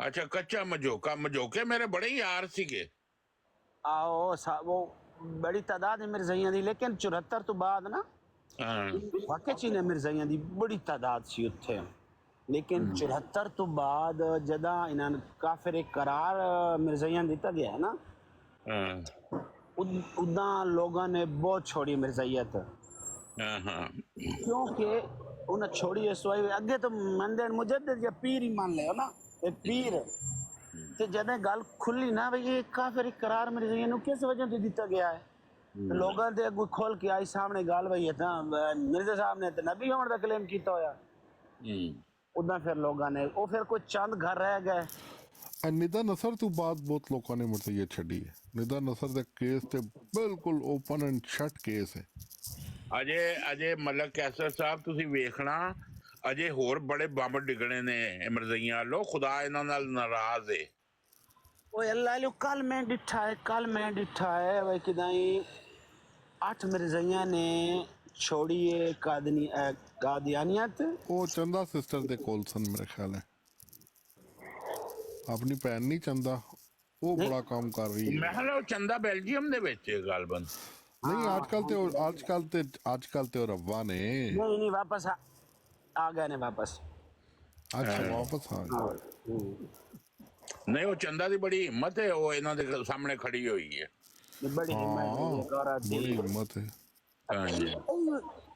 ਅੱਛਾ ਕੱਚਾ ਮਜੋਕਾ। ਮਜੋਕੇ ਮੇਰੇ ਬੜੇ ਯਾਰ ਸੀਗੇ। ਆਹੋ ਉਹ ਬੜੀ ਤਾਦਾਦ ਹੈ ਮਿਰਜ਼ਾਈਆਂ ਦੀ, ਲੇਕਿਨ 74 ਤੋਂ ਬਾਅਦ ਨਾ ਵਾਕਈ ਚ ਨੇ ਮਿਰਜ਼ਾਈਆਂ ਦੀ ਬੜੀ ਤਾਦਾਦ ਸੀ ਉੱਥੇ, ਲੇਕਿਨ 74 ਤੋਂ ਬਾਅਦ ਜਦੋਂ ਇਹਨਾਂ ਨੂੰ ਕਾਫਰ ਕਰਾਰ ਮਿਰਜ਼ਾਈਆਂ ਦਿੱਤਾ ਗਿਆ ਨਾ ਉਦਾਂ ਲੋਕਾਂ ਨੇ ਬਹੁਤ ਛੋੜੀ ਮਿਰਜ਼ਾਈਅਤ। ਕਿਉਂਕਿ ਉਹਨਾਂ ਛੋੜੀ ਇਸ ਵਾਰ ਅੱਗੇ ਤਾਂ ਮੰਨਦੇ ਮੁਜੱਦਦ ਜਾਂ ਪੀਰ ਹੀ ਮੰਨ ਲਿਓ ਨਾ, ਇਹ ਪੀਰ ਤੇ ਜਦੋਂ ਗੱਲ ਖੁੱਲੀ ਨਾ ਵੀ ਇਹ ਕਾਫਰ ਕਰਾਰ ਮਿਰਜ਼ਾਈਆਂ ਨੂੰ ਕਿਸ ਵਜ੍ਹਾ ਤੋਂ ਦਿੱਤਾ ਗਿਆ ਹੈ, ਲੋਕਾਂ ਦੇ ਅੱਗੇ ਖੋਲ ਕੇ ਆਈ ਸਾਹਮਣੇ ਗੱਲ ਵਈ ਤਾਂ ਮਿਰਜ਼ਾ ਸਾਹਿਬ ਨੇ ਤੇ ਨਬੀ ਹੋਣ ਦਾ ਕਲੇਮ ਕੀਤਾ ਹੋਇਆ। ਉਦਾਂ ਫਿਰ ਲੋਕਾਂ ਨੇ ਉਹ ਫਿਰ ਕੋਈ ਚੰਦ ਘਰ ਰਹਿ ਗਏ। ਨਿਦਾ ਨਸਰ ਤੋਂ ਬਾਅਦ ਬਹੁਤ ਲੋਕਾਂ ਨੇ ਮਰਜ਼ਈਅਤ ਛੱਡੀ ਹੈ। ਨਿਦਾ ਨਸਰ ਦਾ ਕੇਸ ਤੇ ਬਿਲਕੁਲ ਓਪਨ ਐਂਡ ਸ਼ਟ ਕੇਸ ਹੈ। ਅਜੇ ਮਲਕ ਕੈਸਰ ਸਾਹਿਬ ਤੁਸੀਂ ਵੇਖਣਾ ਅਜੇ ਹੋਰ ਬੜੇ ਬੰਬ ਡਿੱਗਣੇ ਨੇ ਮਿਰਜ਼ਾਈਆਂ ਵੱਲੋਂ। ਖੁਦਾ ਇਹਨਾਂ ਨਾਲ ਨਾਰਾਜ਼ ਹੈ। ਓਏ ਅੱਲਾ ਲੋ ਕੱਲ ਮੈਂ ਡਿੱਠਾ ਹੈ ਵੇ ਕਿਦਾਈ 8 ਮਿਰਜ਼ਾਈਆਂ ਨੇ ਛੋੜੀ ਹੈ ਕਾਦੀਆਨੀਅਤ। ਉਹ ਚੰਦਾ ਸਿਸਟਰ ਦੇ ਕੋਲ ਸਨ ਮੇਰੇ ਖਿਆਲ ਹੈ, ਆਪਣੀ ਭੈਣ ਨਹੀਂ ਚੰਦਾ, ਉਹ ਬੜਾ ਕੰਮ ਕਰ ਰਹੀ ਹੈ। ਮੈਂ ਕਿਹਾ ਉਹ ਚੰਦਾ ਬੈਲਜੀਅਮ ਦੇ ਵਿੱਚ ਗਾਲਬਨ ਨਹੀਂ ਅੱਜ ਕੱਲ ਤੇ ਉਹ ਰੱਬਾ ਨੇ ਨਹੀਂ ਵਾਪਸ ਆ ਗਏ ਨੇ ਵਾਪਸ। ਅੱਛਾ ਵਾਪਸ ਆ ਗਏ। ਨਹੀਂ ਉਹ ਚੰਦਾ ਦੀ ਬੜੀ ਹਿੰਮਤ ਹੈ, ਉਹ ਇਹਨਾਂ ਦੇ ਸਾਹਮਣੇ ਖੜੀ ਹੋਈ ਹੈ। ਬੜੀ ਹਿੰਮਤ ਹੈ।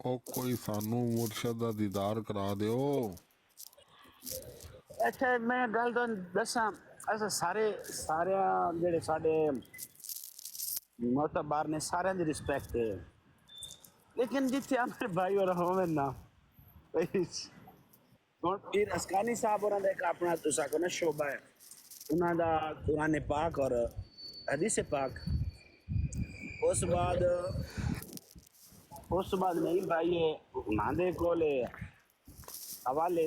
ਉਹ ਕੋਈ ਸਾਨੂੰ ਮੁਰਸ਼ਦ ਦਾ ਦੀਦਾਰ ਕਰਾ ਦਿਓ। ਅੱਛਾ ਮੈਂ ਗੱਲ ਤੁਹਾਨੂੰ ਦੱਸਾਂ, ਅਸਾਂ ਸਾਰੇ ਜਿਹੜੇ ਸਾਡੇ ਮੋਤਬਾਰ ਨੇ ਸਾਰਿਆਂ ਦੀ ਰਿਸਪੈਕਟ ਹੈ, ਲੇਕਿਨ ਜਿੱਥੇ ਆਪਣੇ ਭਾਈ ਹੋਰ ਹੋਵੇ ਨਾ ਹੁਣ ਪੀਰ ਅਸਕਾਨੀ ਸਾਹਿਬ ਹੋਰਾਂ ਦਾ ਇੱਕ ਆਪਣਾ ਤੁਸਾਂ ਕੋ ਨਾ ਸ਼ੋਭਾ ਹੈ, ਉਹਨਾਂ ਦਾ ਕੁਰਾਨ ਪਾਕ ਔਰ ਹਦੀਸ ਪਾਕ। ਉਸ ਤੋਂ ਬਾਅਦ ਨਹੀਂ ਭਾਈ ਉਹਨਾਂ ਦੇ ਕੋਲ ਹਵਾਲੇ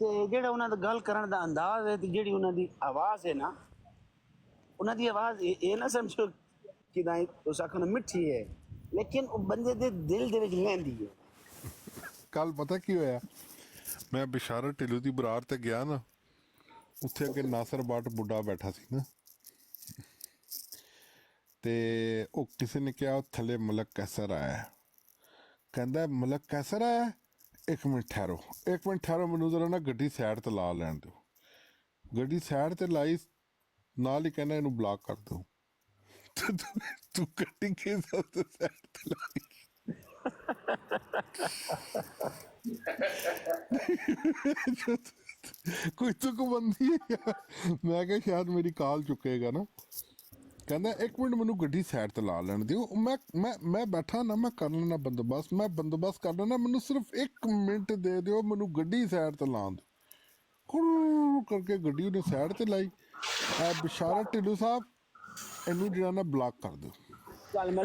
ਤੇ ਜਿਹੜਾ ਉਹਨਾਂ ਦਾ ਗੱਲ ਕਰਨ ਦਾ ਅੰਦਾਜ਼ ਹੈ ਤੇ ਜਿਹੜੀ ਉਹਨਾਂ ਦੀ ਆਵਾਜ਼ ਹੈ ਨਾ, ਉਹਨਾਂ ਦੀ ਆਵਾਜ਼ ਇਹ ਨਾ ਸਮਝੋ ਕਿ ਨਾ ਉਸ ਆਖਣ ਮਿੱਠੀ ਹੈ, ਲੇਕਿਨ ਉਹ ਬੰਦੇ ਦੇ ਦਿਲ ਦੇ ਵਿੱਚ ਲੈਂਦੀ ਹੈ। ਕੱਲ ਪਤਾ ਕੀ ਹੋਇਆ, ਮੈਂ ਬਿਸ਼ਾਰਤ ਢਿੱਲੋਂ ਦੀ ਬਰਾਤ ਤੇ ਗਿਆ ਨਾ, ਉੱਥੇ ਅੱਗੇ ਨਾਸਰ ਬਾਟ ਬੁੱਢਾ ਬੈਠਾ ਸੀ ਨਾ, ਤੇ ਉਹ ਕਿਸੇ ਨੇ ਕਿਹਾ ਥੱਲੇ ਮਲਕ ਕੈਸਰ ਆਇਆ ਹੈ। ਕਹਿੰਦਾ ਮਲਕ ਕੈਸਰ ਆਇਆ? ਇੱਕ ਮਿੰਟ ਠਹਿਰੋ, ਮੈਨੂੰ ਜ਼ਰਾ ਨਾ ਗੱਡੀ ਸਾਈਡ ਤੇ ਲਾ ਲੈਣ ਦਿਓ। ਗੱਡੀ ਸਾਈਡ ਤੇ ਲਾਈ, ਨਾਲ ਹੀ ਕਹਿੰਦਾ ਇਹਨੂੰ ਬਲਾਕ ਕਰ ਦਿਓ। ਤੂੰ ਗੱਡੀ ਕਿਸ ਸਾਈਡ ਤੇ ਲਾਈ? ਕੋਈ ਤੁਕਬੰਦੀ ਹੈ ਯਾਰ। ਮੈਂ ਕਿਹਾ ਸ਼ਾਇਦ ਮੇਰੀ ਕਾਲ ਚੁੱਕੇਗਾ ਨਾ। ਕਹਿੰਦਾ ਇੱਕ ਮਿੰਟ ਮੈਨੂੰ ਗੱਡੀ ਸਾਈਡ ਤੇ ਲਾ ਲੈਣ ਦਿਓ, ਮੈਂ ਬੈਠਾ ਨਾ, ਮੈਂ ਕਰ ਲੈਣਾ ਬੰਦੋਬਸਤ, ਮੈਂ ਬੰਦੋਬਸਤ ਕਰ ਲੈਣਾ, ਮੈਨੂੰ ਸਿਰਫ 1 ਮਿੰਟ ਦੇ ਦਿਓ, ਮੈਨੂੰ ਗੱਡੀ ਸਾਈਡ ਤੇ ਲਾਉਣ ਦਿਓ। ਕਰਕੇ ਗੱਡੀ ਉਹਨੇ ਸਾਈਡ ਤੇ ਲਾਈ। ਬਿਸ਼ਾਰਤ ਢਿੱਲੋਂ ਸਾਹਿਬ, ਇਹਨੂੰ ਜਿਹੜਾ ਨਾ ਬਲਾਕ ਕਰ ਦਿਓ। ਚੱਲ ਮੈਂ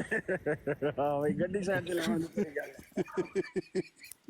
ਹਾਂ ਬਈ ਗੱਡੀ ਸਾਈਡ ਤੇ ਲਾਉਣ ਦੀ ਗੱਲ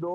2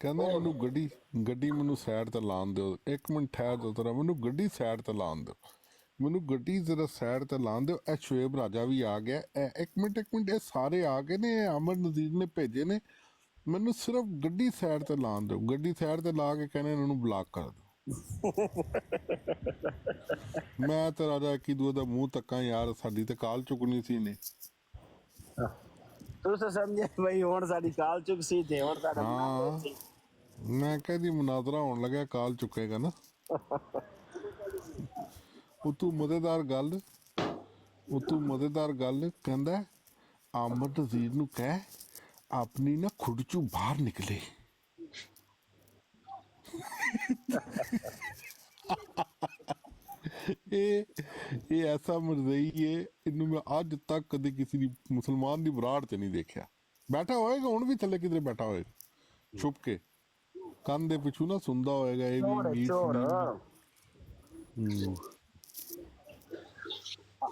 ਕਹਿੰਦਾ ਮੈਨੂੰ ਗੱਡੀ ਮੈਨੂੰ ਸਾਈਡ ਤੇ ਲਾਉਣ ਦਿਓ, 1 ਮਿੰਟ ਠਹਿਰ ਦਿਓ ਤਰਾ, ਮੈਨੂੰ ਗੱਡੀ ਸਾਈਡ ਤੇ ਲਾਉਣ ਦਿਓ, ਮੈਨੂੰ ਗੱਡੀ ਜ਼ਰਾ ਸਾਈਡ ਤੇ ਲਾਉਣ ਦਿਓ। ਇਹ ਸ਼ੁਏਬ ਰਾਜਾ ਵੀ ਆ ਗਿਆ, ਇੱਕ ਮਿੰਟ ਇਹ ਸਾਰੇ ਆ ਗਏ ਨੇ, ਇਹ ਅਮਰ ਨਜ਼ੀਰ ਨੇ ਭੇਜੇ ਨੇ, ਮੈਨੂੰ ਸਿਰਫ ਗੱਡੀ ਸਾਈਡ ਤੇ ਲਾਉਣ ਦਿਓ। ਗੱਡੀ ਸਾਈਡ ਤੇ ਲਾ ਕੇ ਕਹਿੰਦੇ ਇਹਨਾਂ ਨੂੰ ਬਲਾਕ ਕਰ ਦਿਓ। ਮੈਂ ਤੇ ਰਾਜਾ ਇੱਕ ਦੂਏ ਦਾ ਮੂੰਹ ਤੱਕਾਂ, ਯਾਰ ਸਾਡੀ ਤੇ ਕਾਲ ਚੁੱਕਣੀ ਸੀ ਨੇ। ਤੁਸੀਂ ਸਮਝੇ ਬਈ ਹੁਣ ਸਾਡੀ ਕਾਲ ਚੁੱਕ ਸੀ ਤੇ ਹੁਣ ਸਾਡਾ ਹਾਂ ਮੈਂ ਕਹਿੰਦੀ ਮੁਨਾਜ਼ਰਾ ਹੋਣ ਲੱਗਿਆ, ਕਾਲ ਚੁੱਕੇਗਾ ਨਾ। ਉਹ ਤੂੰ ਮਜ਼ੇਦਾਰ ਗੱਲ ਕਹਿੰਦਾ ਆਮਰ ਨਜ਼ੀਰ ਨੂੰ ਕਹਿ ਆਪਣੀ ਨਾ ਖੁਦ ਚੋਂ ਬਾਹਰ ਨਿਕਲੇ। ਇਹ ਐਸਾ ਮਰਜ਼ਈ ਹੈ, ਇਹਨੂੰ ਮੈਂ ਅੱਜ ਤੱਕ ਕਦੇ ਕਿਸੇ ਦੀ ਮੁਸਲਮਾਨ ਦੀ ਬਰਾੜ ਤੇ ਨਹੀਂ ਦੇਖਿਆ। ਬੈਠਾ ਹੋਏਗਾ ਹੁਣ ਵੀ ਥੱਲੇ ਕਿਧਰੇ ਬੈਠਾ ਹੋਏਗਾ ਛੁਪ ਕੇ, ਕੰਨ ਦੇ ਪਿੱਛੂ ਨਾ ਸੁਣਦਾ ਹੋਏਗਾ ਇਹ ਵੀ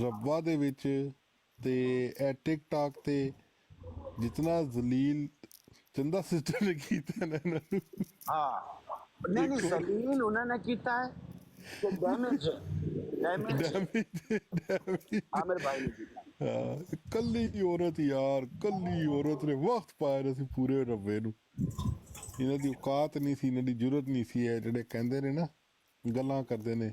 ਰੱਬਾ ਦੇ ਵਿੱਚ ਤੇ ਇਹ ਟਿਕਟਾਕ ਤੇ ਜਿਤਨਾ ਜ਼ਲੀਲ ਚੰਦਾ ਸਿਸਟਰ ਨੇ ਕੀਤਾ ਨਾ ਇਹਨਾਂ ਨੂੰ। ਹਾਂ ਨਹੀਂ ਜ਼ਲੀਲ ਉਹਨਾਂ ਨੇ ਕੀਤਾ ਹੈ ਕਿ ਡੈਮੇਜ ਆਮਿਰ ਭਾਈ ਨੇ ਕੀਤਾ। ਹਾਂ ਕੱਲੀ ਔਰਤ ਯਾਰ, ਕੱਲੀ ਔਰਤ ਨੇ ਵਕਤ ਪਾਇਆ ਸੀ ਪੂਰੇ ਰੱਬੇ ਨੂੰ। ਇਹਨਾਂ ਦੀ ਔਕਾਤ ਨਹੀਂ ਸੀ, ਇਹਨਾਂ ਦੀ ਜ਼ਰੂਰਤ ਨਹੀਂ ਸੀ। ਇਹ ਜਿਹੜੇ ਕਹਿੰਦੇ ਨੇ ਨਾ ਗੱਲਾਂ ਕਰਦੇ ਨੇ,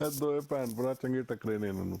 ਇਹ ਦੋਵੇਂ ਭੈਣ ਭਰਾ ਚੰਗੇ ਟੱਕਰੇ ਨੇ ਇਹਨਾਂ ਨੂੰ।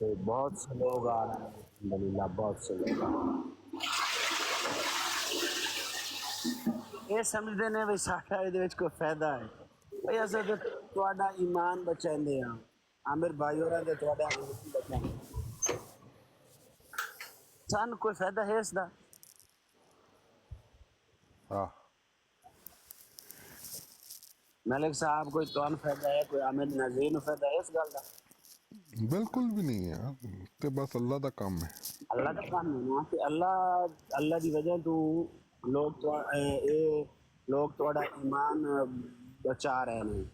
تو بہت سے لوگ آ رہے ہیں الحمدللہ، بہت سے لوگ آ رہے ہیں۔ یہ سمجھتے نے بھی ساڈا یہ کوئی فائدہ ہے بھائی، اصل تو تہاڈا ایمان بچاندے ہاں، عامر بھائی ہوراں دے تہاڈا ایمان بچاندے سن، کوئی فائدہ ہے اس دا؟ ہاں ملک صاحب کوئی تہن فائدہ ہے، کوئی عامر نظیر نو فائدہ ہے اس گل دا؟ بالکل بھی نہیں ہے، تے بس اللہ دا کام ہے۔ اللہ کا کام ہے نا کہ اللہ دی وجہ تو لوگ تہاڈا ایمان بچا رہے ہیں۔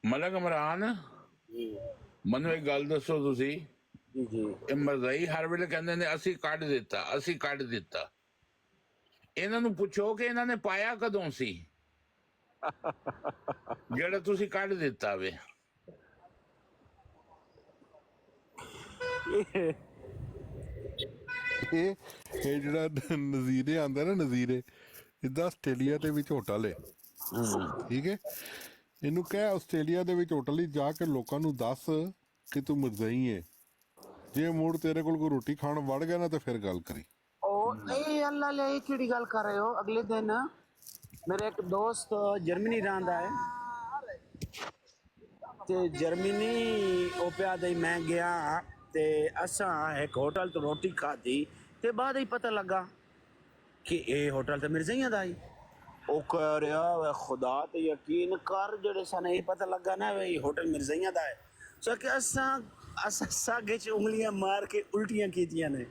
ملک عمران جی منو ایک گل دسو تسی، جی جی ਇਹ ਮਰਜ਼ਾਈ ਹਰ ਵੇਲੇ ਕਹਿੰਦੇ ਨੇ ਅਸੀਂ ਕੱਢ ਦਿੱਤਾ। ਇਹਨਾਂ ਨੂੰ ਪੁੱਛੋ ਕਿ ਇਹਨਾਂ ਨੇ ਪਾਇਆ ਕਦੋਂ ਸੀ ਜਿਹੜਾ ਤੁਸੀਂ ਕੱਢ ਦਿੱਤਾ ਵੇ। ਇਹ ਜਿਹੜਾ ਨਜ਼ੀਰੇ ਆਂਦਾ ਨਾ, ਨਜ਼ੀਰੇ ਜਿੱਦਾਂ ਆਸਟ੍ਰੇਲੀਆ ਦੇ ਵਿੱਚ ਹੋਟਲ ਹੈ, ਠੀਕ ਹੈ, ਇਹਨੂੰ ਕਹਿ ਆਸਟ੍ਰੇਲੀਆ ਦੇ ਵਿੱਚ ਹੋਟਲ ਹੀ ਜਾ ਕੇ ਲੋਕਾਂ ਨੂੰ ਦੱਸ ਕਿ ਤੂੰ ਮਰਜ਼ਾਈ ਹੈ, ਜੇ ਮੁੜ ਤੇਰੇ ਕੋਲ ਕੋਈ ਰੋਟੀ ਖਾਣ ਵੜ ਗਿਆ ਨਾ ਤੇ ਫਿਰ ਗੱਲ ਕਰੀ। ਇਹ ਅੱਲਾ ਲੈ ਇਹ ਕਿਹੜੀ ਗੱਲ ਕਰ ਰਹੇ ਹੋ? ਅਗਲੇ ਦਿਨ ਮੇਰੇ ਇੱਕ ਦੋਸਤ ਜਰਮਨੀ ਰਹਿੰਦਾ ਹੈ ਤੇ ਜਰਮਨੀ ਉਹ ਪਿਆ ਦੇ ਮੈਂ ਗਿਆ ਤੇ ਅਸਾਂ ਇੱਕ ਹੋਟਲ ਤੋਂ ਰੋਟੀ ਖਾਧੀ ਤੇ ਬਾਅਦ ਹੀ ਪਤਾ ਲੱਗਾ ਕਿ ਇਹ ਹੋਟਲ ਤਾਂ ਮਿਰਜ਼ਾਈਆਂ ਦਾ ਹੀ। ਉਹ ਕਹਿ ਰਿਹਾ ਵੇ ਖੁਦਾ ਤੇ ਯਕੀਨ ਕਰ, ਜਿਹੜੇ ਸਾਨੂੰ ਇਹ ਪਤਾ ਲੱਗਾ ਨਾ ਵੀ ਹੋਟਲ ਮਿਰਜ਼ਾਈਆਂ ਦਾ ਹੈ, ਸੋ ਕਿ ਅਸਾਂ ਸਾਗੇ ਚ ਉਂਗਲੀਆਂ ਮਾਰ ਕੇ ਉਲਟੀਆਂ ਕੀਤੀਆਂ ਨੇ।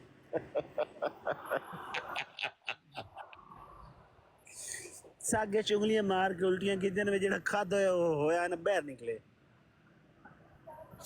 ਸਾਗੇ ਚ ਉਂਗਲੀਆਂ ਮਾਰ کے الٹیاں ਕੀਤੀਆਂ ਨੇ, ਜਿਹੜਾ ਖਾਦਾ ہویا ہے نا باہر نکلے۔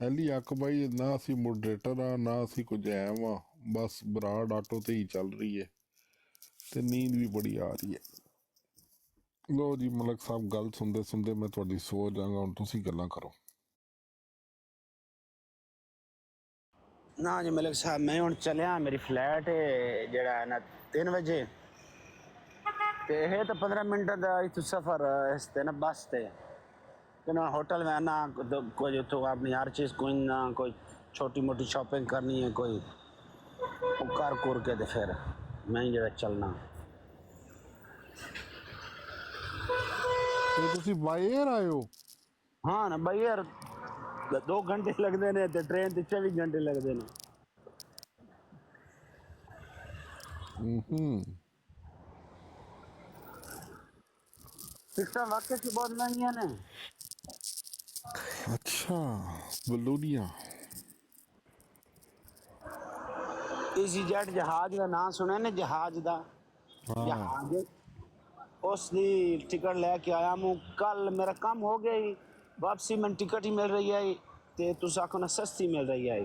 ਐਲੀ ਅੱਕ ਬਾਈ, ਨਾ ਅਸੀਂ ਮੋਡਰੇਟਰ ਆ ਨਾ ਅਸੀਂ ਕੁਝ ਐ ਵਾ, ਬਸ ਬਰਾੜ ਆਟੋ ਤੇ ਹੀ ਚੱਲ ਰਹੀ ਹੈ ਤੇ ਨੀਂਦ ਵੀ ਬੜੀ ਆ ਰਹੀ ਹੈ। ਲੋ ਜੀ ਮਲਕ ਸਾਹਿਬ, ਗੱਲ ਸੁਣਦੇ ਸੁਣਦੇ ਮੈਂ ਤੁਹਾਡੀ ਸੋ ਜਾਵਾਂਗਾ, ਹੁਣ ਤੁਸੀਂ ਗੱਲਾਂ ਕਰੋ। ਨਾ ਜੀ ਮਲਿਕ ਸਾਹਿਬ, ਮੈਂ ਹੁਣ ਚੱਲਿਆ, ਮੇਰੀ ਫਲਾਈਟ ਜਿਹੜਾ ਹੈ ਨਾ 3 ਵਜੇ, ਤੇ ਇਹ ਤਾਂ 15 ਮਿੰਟ ਦਾ ਇੱਥੋਂ ਸਫ਼ਰ ਇਸ ਤੇ ਨਾ ਬੱਸ ਤੇ کہ نا ہوٹل میں آنا کوئی تو اپنی ہر چیز کوئی نہ کوئی چھوٹی موٹی شاپنگ کرنی ہے، کوئی کر کور کے تو پھر میں جڑا چلنا۔ ਤੇ ਤੁਸੀਂ ਬਾਈ 에ਅਰ ਆਏ ਹੋ? ہاں نا بھائی یار 2 گھنٹے لگتے ہیں تو ٹرین تے 24 گھنٹے لگتے ہیں۔ ٹکٹاں واقعی سے بہت مہنگیاں نے۔ ਅੱਛਾ, ਬਲੂਨੀਆ। ایزی جیٹ جہاز کا نام سنا نا، جہاز دا جہاز، اس دی ٹکٹ لے کے آیا ہوں کل، میرا کام ہو گیا ہی، واپسی میں ٹکٹ ہی مل رہی ہے تے تُس آکھو نا سستی مل رہی ہے،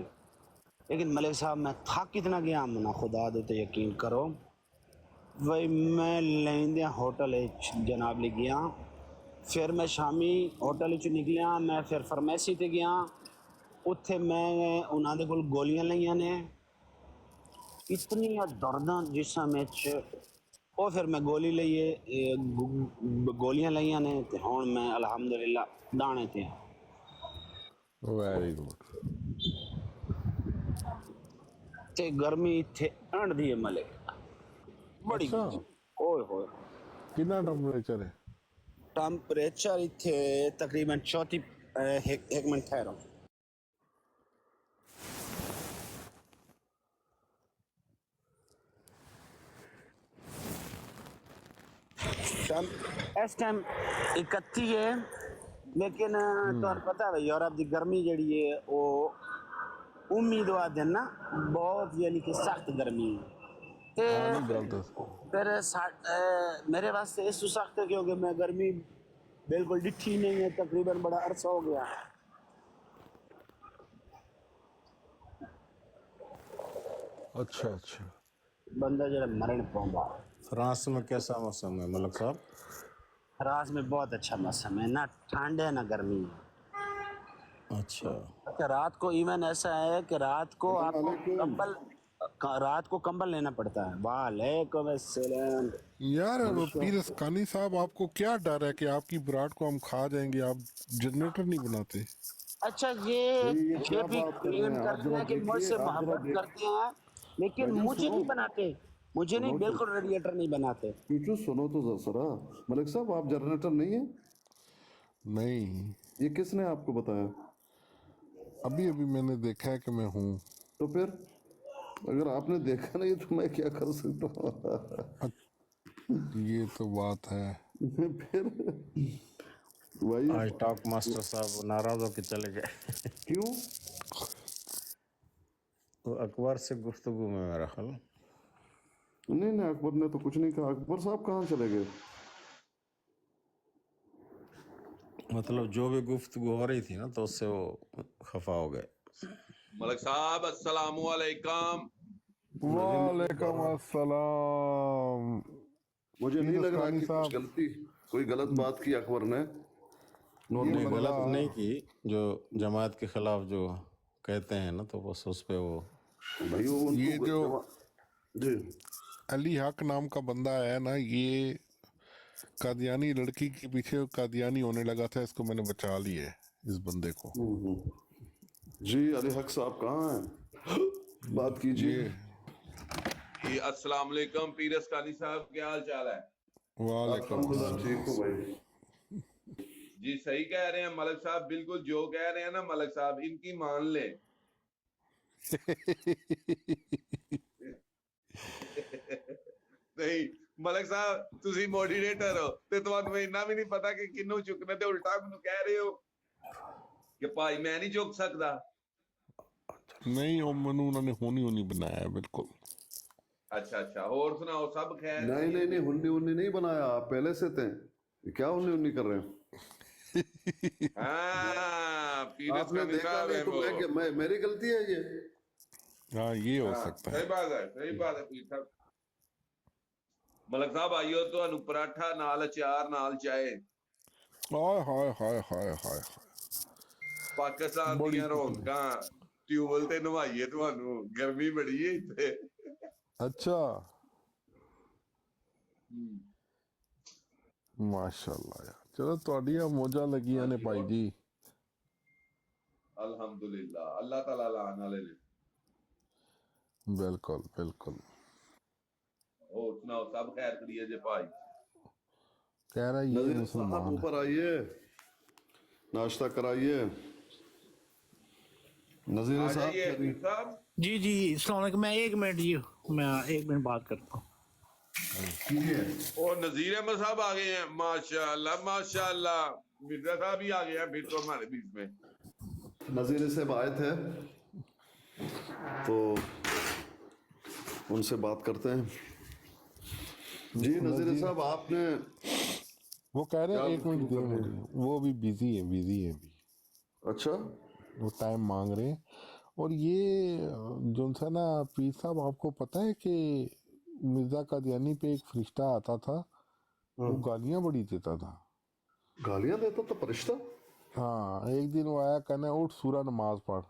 لیکن ملک صاحب میں تھک اتنا گیا ہوں نا، خدا دے تے یقین کرو، وہی میں لیندے ہوٹل جناب لے گیا، پھر میں شامی ہوٹل چ نکلیا، میں پھر فارمیسی تے گیا، اتھے میں انہاں دے کول گولیاں لئیاں نے، اتنی درداں جسم وچ، وہ پھر میں گولی لئیے گولیاں لئیاں نے تے ہن میں الحمدللہ دانے تے ہاں۔ Very good. تے گرمی اتھے انڈ دی ہے ملک، بڑی ਅੱਛਾ, اوئے ہوئے ਕਿੰਨਾ ਟੈਂਪਰੇਚਰ ਹੈ? ٹمپریچر اتھے تقریباً 34 ایک منٹ ٹھہرو۔ اس ٹائم 31 ہے لیکن تمہیں پتہ ہے یورپ دی گرمی جڑی ہے وہ امیدوار دن نا بہت یعنی کہ سخت گرمی ہے تے پھر میرے واسطے اس تو سخت ہے کیونکہ میں گرمی بالکل ڈٹھی نہیں ہے تقریباً بڑا عرصہ ہو گیا اچھا اچھا بندہ جڑا مرن پوندا فرانس میں کیسا موسم ہے ملک صاحب؟ فرانس میں بہت اچھا موسم ہے نہ ٹھنڈ ہے نہ گرمی ہے اچھا کہ رات کو ایون ایسا ہے کہ رات کو آپ کو کمبل لینا پڑتا ہے وعلیکم السلام یار پیر اسکانی صاحب آپ کو کیا ڈر ہے کہ آپ کی براڈ کو ہم کھا جائیں گے آپ جنریٹر نہیں بناتے اچھا یہ بھی کلیم کرتے ہیں کہ مجھ سے محبت کرتے ہیں لیکن مجھے نہیں بناتے مجھے نہیں بالکل ریڈیٹر نہیں بناتے چوچو سنو تو ذرا ملک صاحب آپ جنریٹر نہیں ہیں نہیں یہ کس نے آپ کو بتایا ابھی میں نے دیکھا ہے کہ میں ہوں تو پھر اگر آپ نے دیکھا نہیں تو میں کیا کر سکتا ہوں یہ تو بات ہے پھر وہی آج ٹاک ماسٹر صاحب ناراض ہو کے چلے گئے کیوں وہ اکبر سے گفتگو میں میرا خیال نہیں اکبر نے تو کچھ نہیں کہا اکبر صاحب کہاں چلے گئے مطلب جو بھی گفتگو ہو رہی تھی نا تو اس سے وہ خفا ہو گئے ملک صاحب السلام علیکم وعلیکم السلام مجھے نہیں لگ رہا کہ کوئی غلط بات کی اکبر نے نہیں غلط نہیں کی جو جماعت کے خلاف جو کہتے ہیں نا تو بس اس پہ وہ یہ جو علی حق نام کا بندہ ہے نا یہ قادیانی لڑکی کے پیچھے قادیانی ہونے لگا تھا اس کو میں نے بچا لی ہے اس بندے کو جی علی حق صاحب کہاں ہیں بات کیجیے جی السلام علیکم پیر اسکانی صاحب کیا حال چال ہے وعلیکم السلام ٹھیک ہو بھائی جی صحیح کہہ رہے ہیں ملک صاحب بالکل جو کہہ رہے ہیں نا ملک صاحب ان کی مان لیں نہیں ملک صاحب تسی موڈینیٹر ہو تے تمہیں اتنا بھی نہیں پتا کہ کنوں چکنے تے الٹا منوں کہہ رہے ہو کہ بھائی میں نہیں چک سکتا نہیں وہ منو انہوں نے ہونی بنایا ہے بالکل اچھا اور سناؤ سب خیر نہیں ہنی نہیں بنایا آپ پہلے سے تھے کیا ہنی کر رہے ہیں ہاں پیر آپ نے اسکانی دیکھا صاحب نہیں تو میں میری غلطی ہے یہ ہاں یہ ہو سکتا ہے صحیح بات ہے پیر صاحب ملک صاحب آئیو تو انو پراٹھا نال اچار نال چائے ہائے پاکستان دیاں رونقاں ٹیوبل تے نوائیے تانوں گرمی بڑی ہے اتنے اچھا ماشاءاللہ یار چلو تہاڈیاں موجاں لگیاں نے بھائی جی الحمدللہ اللہ تعالیٰ لان والے نے بالکل اور سناؤ سب خیر کریے جے بھائی کہہ رہا یہ نظیر صاحب مسلمان ہے اوپر آئیے ناشتہ کرائیے نظیر صاحب جی السلام علیکم میں 1 منٹ میں 1 منٹ بات کرتا ہوں اور نذیر احمد صاحب آ گئے ہیں ماشاءاللہ مرزا صاحب بھی آ گئے ہیں پھر تو ہمارے بیچ میں نذیر صاحب آئے تھے تو ان سے بات کرتے ہیں جی نذیر صاحب آپ نے وہ کہہ رہے ہیں 1 منٹ دیں مجھے وہ بھی بزی ہے ابھی اچھا وہ ٹائم مانگ رہے ہیں اور یہ جو سا نا پیر صاحب آپ کو پتہ ہے کہ مرزا قادیانی پہ ایک فرشتہ آتا تھا وہ گالیاں بڑی دیتا تھا گالیاں دیتا تھا فرشتہ ہاں ایک دن وہ آیا کہنا اٹھ سورہ نماز پڑھ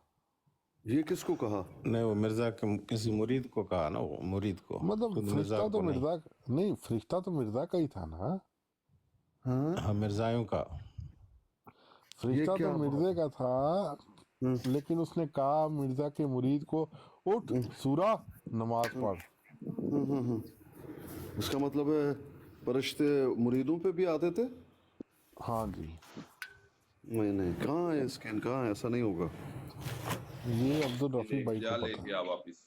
یہ کس کو کہا نہیں وہ مرزا کے کسی مرید کو کہا نا وہ مرید کو مطلب فرشتہ تو مرزا نہیں فرشتہ تو مرزا کا ہی تھا نا ہاں مرزایوں کا فرشتہ تو مرزے کا تھا لیکن اس نے کہا مرزا کے مرید کو اٹھ سورہ نماز پڑھ اس کا مطلب ہے فرشتے مریدوں پہ بھی آتے تھے ہاں جی نہیں کہاں ہے اسکین کہاں ہے ایسا نہیں ہوگا یہ عبدالرفیع بھائی جا کو لے پتا کے آ واپس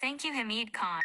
Thank you, Hamid Khan.